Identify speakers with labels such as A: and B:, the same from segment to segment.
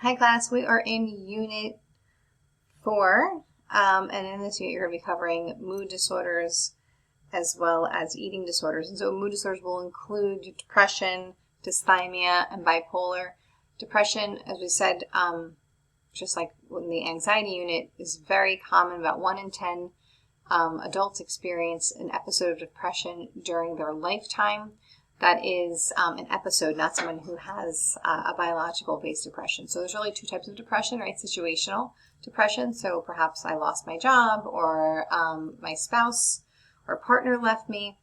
A: Hi class, we are in Unit 4, and in this unit you're going to be covering mood disorders as well as eating disorders. And so mood disorders will include depression, dysthymia, and bipolar. Depression, as we said, just like in the anxiety unit, is very common. About 1 in 10 adults experience an episode of depression during their lifetime. That is an episode, not someone who has a biological-based depression. So there's really two types of depression, right? Situational depression. So perhaps I lost my job, or my spouse or partner left me.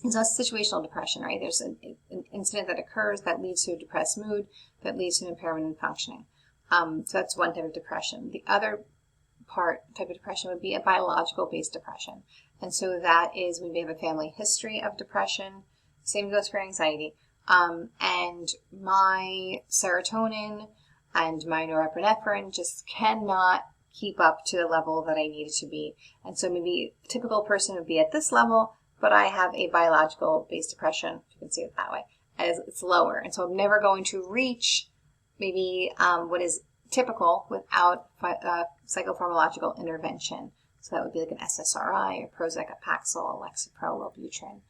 A: And so that's situational depression, right? There's an incident that occurs that leads to a depressed mood, that leads to an impairment in functioning. So that's one type of depression. The other type of depression would be a biological-based depression. And so that is when we have a family history of depression. Same goes for anxiety. And my serotonin and my norepinephrine just cannot keep up to the level that I need it to be. And so maybe a typical person would be at this level, but I have a biological-based depression, if you can see it that way, as it's lower. And so I'm never going to reach maybe what is typical without psychopharmacological intervention. So that would be like an SSRI or Prozac, Paxil, Lexapro, Wellbutrin.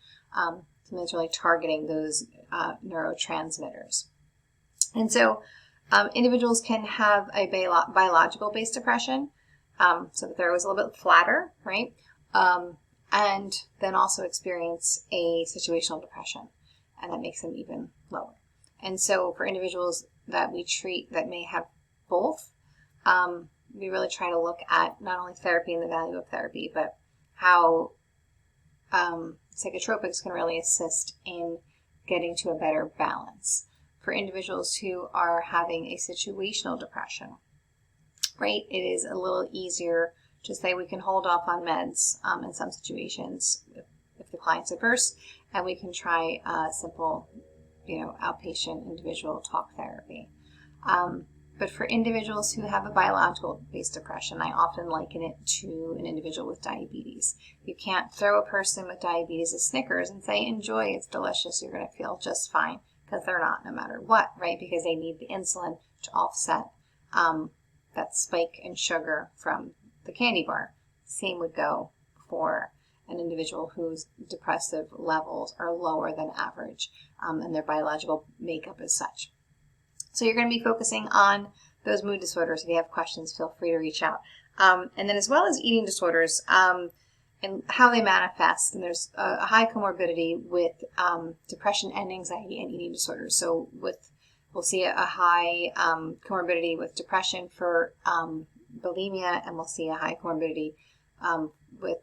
A: Something that's really targeting those neurotransmitters. And so individuals can have a biological-based depression, so that they're always a little bit flatter, right? And then also experience a situational depression, and that makes them even lower. And so for individuals that we treat that may have both, we really try to look at not only therapy and the value of therapy, but how psychotropics can really assist in getting to a better balance. For individuals who are having a situational depression, right, it is a little easier to say we can hold off on meds in some situations if the client's adverse, and we can try simple, outpatient individual talk therapy. But for individuals who have a biological-based depression, I often liken it to an individual with diabetes. You can't throw a person with diabetes a Snickers and say, enjoy, it's delicious, you're going to feel just fine, because they're not, no matter what, right? Because they need the insulin to offset that spike in sugar from the candy bar. Same would go for an individual whose depressive levels are lower than average, and their biological makeup is such. So you're going to be focusing on those mood disorders. If you have questions, feel free to reach out. And then as well as eating disorders and how they manifest. And there's a high comorbidity with depression and anxiety and eating disorders. So we'll see a high comorbidity with depression for bulimia, and we'll see a high comorbidity with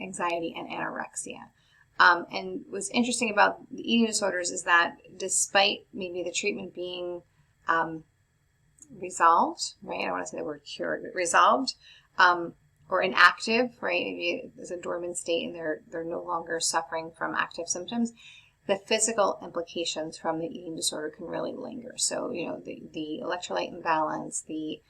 A: anxiety and anorexia. And what's interesting about the eating disorders is that despite maybe the treatment being resolved, right? I don't want to say the word cured, but resolved, or inactive, right? Maybe it's a dormant state and they're no longer suffering from active symptoms. The physical implications from the eating disorder can really linger. So, the electrolyte imbalance, the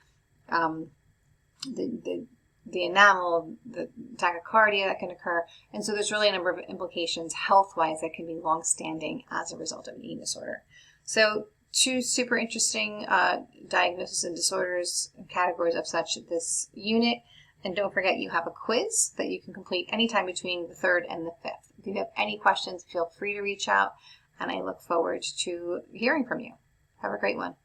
A: enamel, the tachycardia that can occur. And so there's really a number of implications health-wise that can be long-standing as a result of an eating disorder. So two super interesting diagnoses and disorders and categories of such this unit. And don't forget, you have a quiz that you can complete anytime between the 3rd and the 5th. If you have any questions, feel free to reach out, and I look forward to hearing from you. Have a great one.